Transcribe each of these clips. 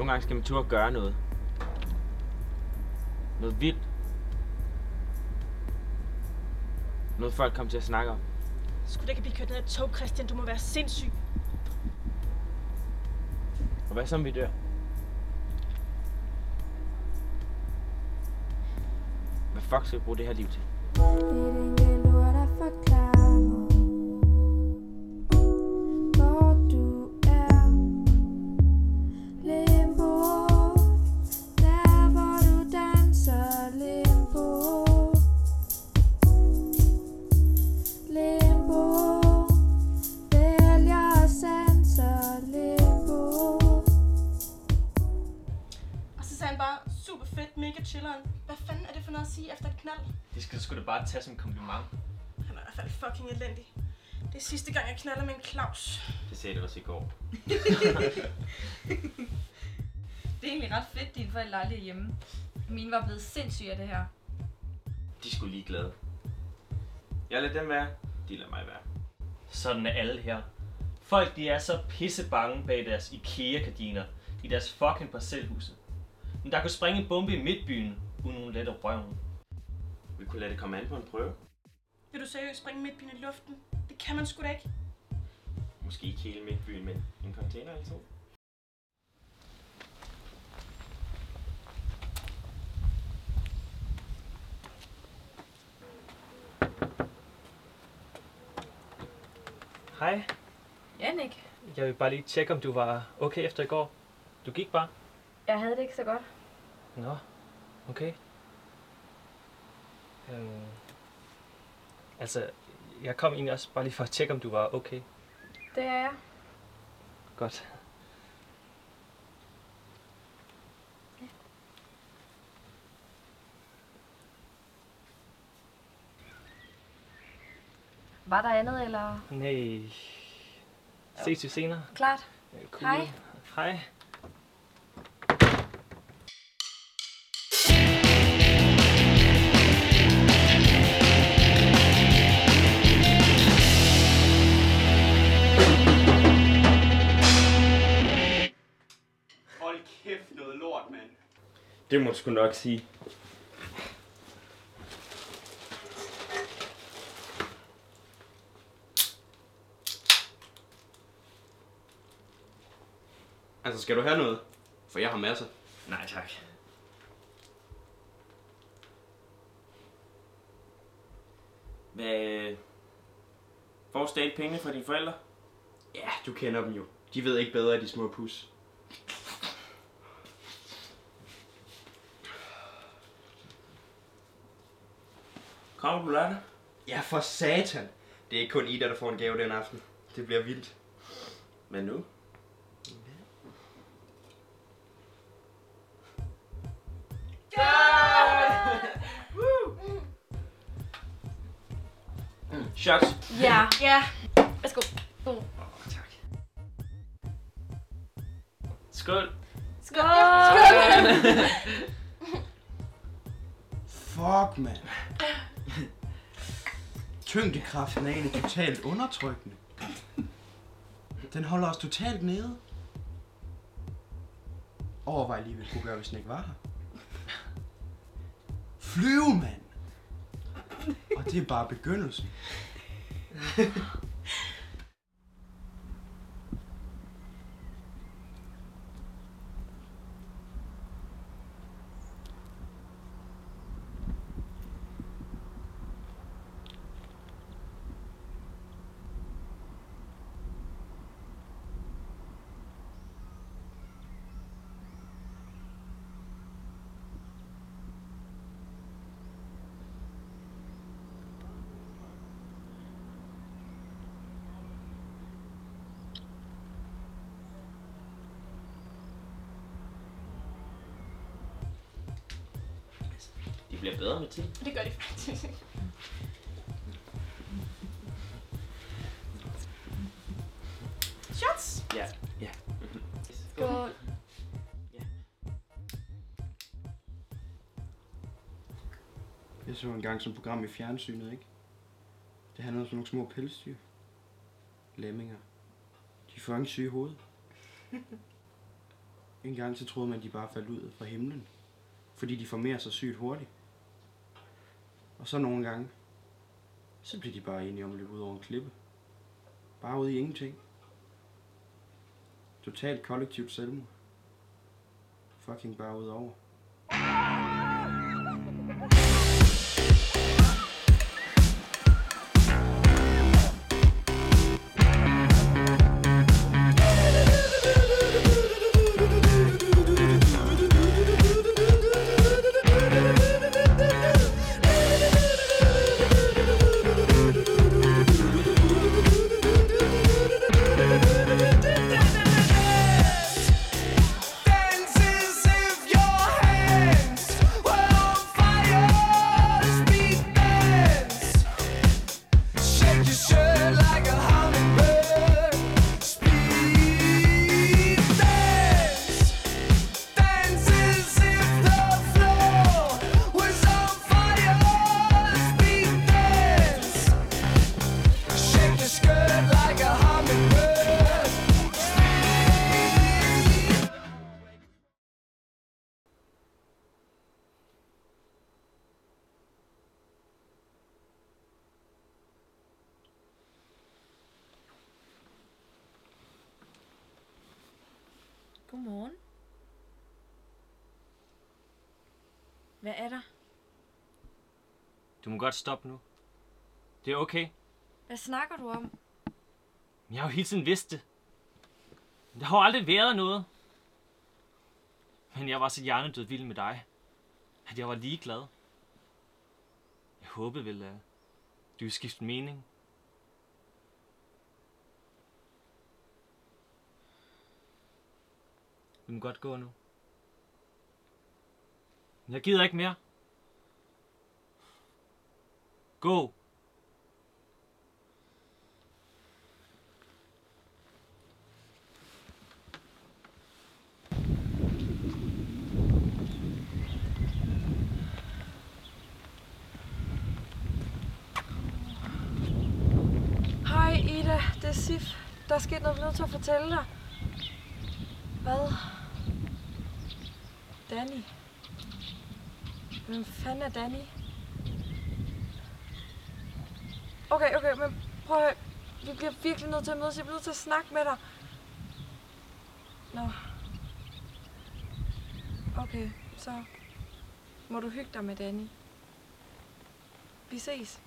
Nogle gange skal man turde gøre noget. Noget vildt. Noget folk kommer til at snakke om. Skulle du ikke blive kørt ned af et tog, Christian? Du må være sindssyg. Og hvad så, om vi dør? Hvad fuck skal vi bruge det her liv til? Super fedt, mega chilleren. Hvad fanden er det for noget at sige efter et knald? Det skal du sgu da bare tage som kompliment. Han er i hvert fald fucking elendig. Det er sidste gang, jeg knaller med en Claus. Det sagde du også i går. Det er egentlig ret fedt, dine forældre aldrig er hjemme. Mine var blevet sindssyge af det her. De er sgu ligeglade. Jeg lader dem være, de lader mig være. Sådan er alle her. Folk de er så pisse bange bag deres IKEA-gardiner i deres fucking parcelhuse. Men der kunne springe en bombe i midtbyen, uden nogen lette røven. Vi kunne lade det komme an på en prøve. Vil du seriøst springe midtbyen i luften? Det kan man sgu da ikke. Måske ikke hele midtbyen, men en container eller to. Hej. Jannik, Jeg vil bare lige tjekke, om du var okay efter i går. Du gik bare? jeg havde det ikke så godt. Nå, okay. Altså, jeg kom egentlig også bare lige for at tjekke, om du var okay. Det er jeg. Godt. Var der andet, eller? Nej. Ses vi senere. Klart. Cool. Hej. Hej. Hold kæft, noget lort, mand. Det må du sgu nok sige. Altså, skal du have noget? For jeg har masser. Nej, tak. Hvad... Får du stadig penge fra dine forældre? Ja, du kender dem jo. De ved ikke bedre af de små pus. Kommer du lørdag? Ja, for satan. Det er ikke kun Ida, der får en gave den aften. Det bliver vildt. Hvad nu? Shots. Ja. Ja. Værsgo. Tak. Skål. Skål! Fuck, mand. Tyngdekraften er egentlig totalt undertrykkende. Den holder os totalt nede. Overvej lige, hvad du kunne gøre, hvis den ikke var her. Flyve, mand! Og det er bare begyndelsen. De bliver bedre med tid. Det gør de faktisk. Shots! Ja. Ja. Skål. Jeg så engang som program i fjernsynet, ikke? Det handler om sådan nogle små pelsdyr. Lemminger. De får ikke syge i hovedet. En gang så troede man, de bare faldt ud fra himlen, fordi de formerer sig sygt hurtigt. Og så nogle gange, så bliver de bare enige om at løbe ud over en klippe. Bare ude i ingenting. Totalt kollektivt selvmord. Fucking bare ud over. Godmorgen. Hvad er der? Du må godt stoppe nu. Det er okay. Hvad snakker du om? Jeg har jo hele tiden vidst det. Der har jo aldrig været noget. Men jeg var så hjernedød vild med dig, at jeg var ligeglad. Jeg håbede vel, at du ville skifte mening. Du må godt gå nu. Jeg gider ikke mere. Gå. Hej Ida, det er Sif. Der er sket noget, jeg er nødt til at fortælle dig. Hvad? Danny? Hvem fanden er Danny? Okay, men prøv at høre. Vi bliver virkelig nødt til at mødes. Jeg bliver nødt til at snakke med dig. Nå. Okay, så må du hygge dig med Danny. Vi ses.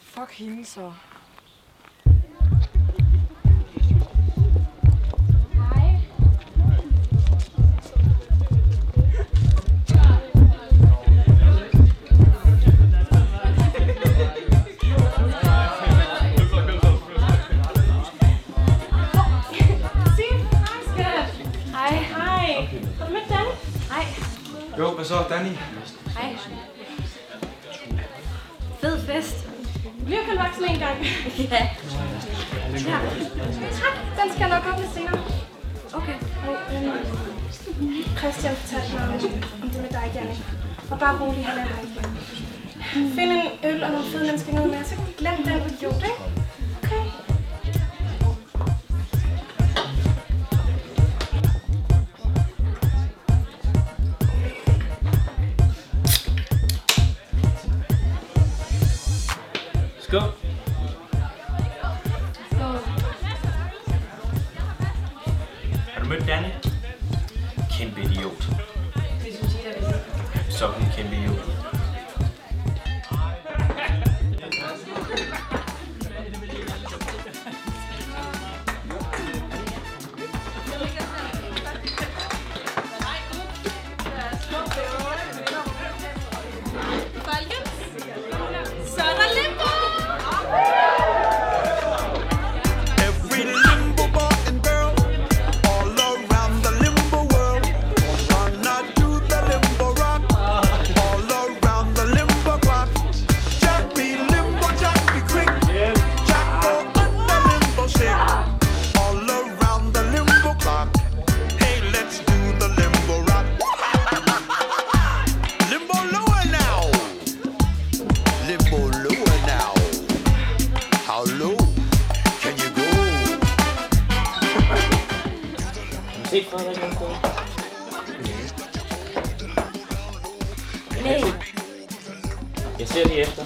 Fuck hende så. Jo, hvad så, Danny? Hej. Fed fest. Vi bliver kun voksen en gang. Ja. Ja. Tak, den skal jeg nok åbne senere. Okay. Christian fortalte mig om det med dig, Janne. Og bare rolig, han er her igen. Find en øl og nogle fede mennesker noget med, så glem den idiot, ikke? Okay. Skål. Har du mødt Danny? Kæmpe idiot. Det synes jeg, jeg vil. Så er hun kæmpe idiot. All around set Frederik nogen steder? Nej. Jeg ser lige efter.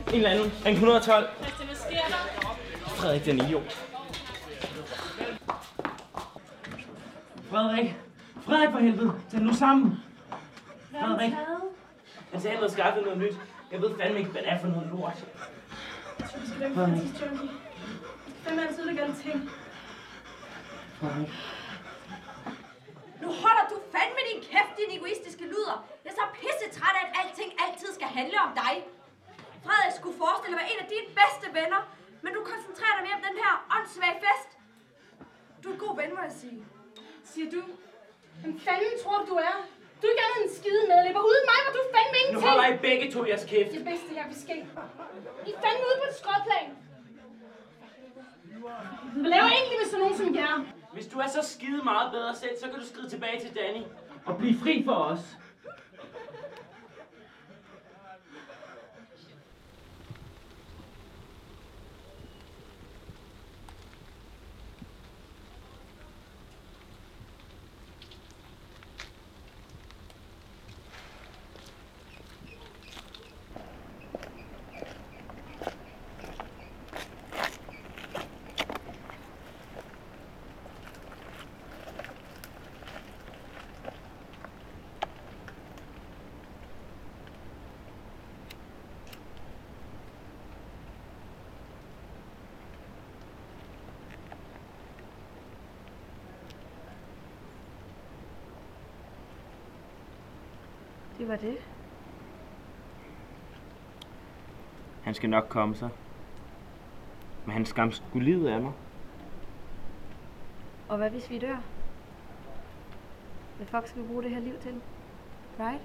En eller anden. En 112. Christian, hvad sker der? Frederik, den idiot. Frederik! Frederik for helvede! Tag nu sammen! Frederik! Han sagde, at han havde skaffet noget nyt. Jeg ved fandme ikke, hvad det er for noget lort. Frederik. Hvem er det så, der gør ting? Frederik. Nu holder du fandme din kæft, din egoistiske luder. Jeg er så pissetræt af, at alting altid skal handle om dig. Frederik skulle forestille mig en af dine bedste venner, men du koncentrerer dig mere om den her åndssvage fest. Du er en god ven, må jeg sige. Siger du? Hvem fanden tror du er? Du er ikke andet end en skide medløber. Uden mig var du fandme ingenting. Nu holder I begge to jeres kæft. Det bedste, jeg vil ske. I er fandme ude på et skråplan. Hvad laver jeg egentlig med sådan nogen som jer? Hvis du er så skide meget bedre selv, så kan du skride tilbage til Danny og blive fri for os. Det var det. Han skal nok komme så. Men han skam sgu livet af mig. Og hvad hvis vi dør? Hvad fuck skal vi bruge det her liv til? Right?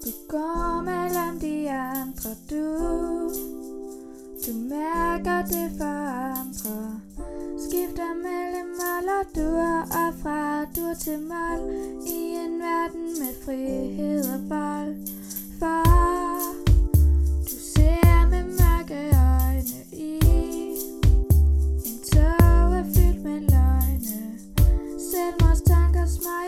Du går mellem de andre, du mærker det for andre. Skifter mellem mål og dur, og fra dur til mål, i en verden med frihed og bold. For du ser med mørke øjne i en tog er fyldt med løgne. Selvmordstanker smager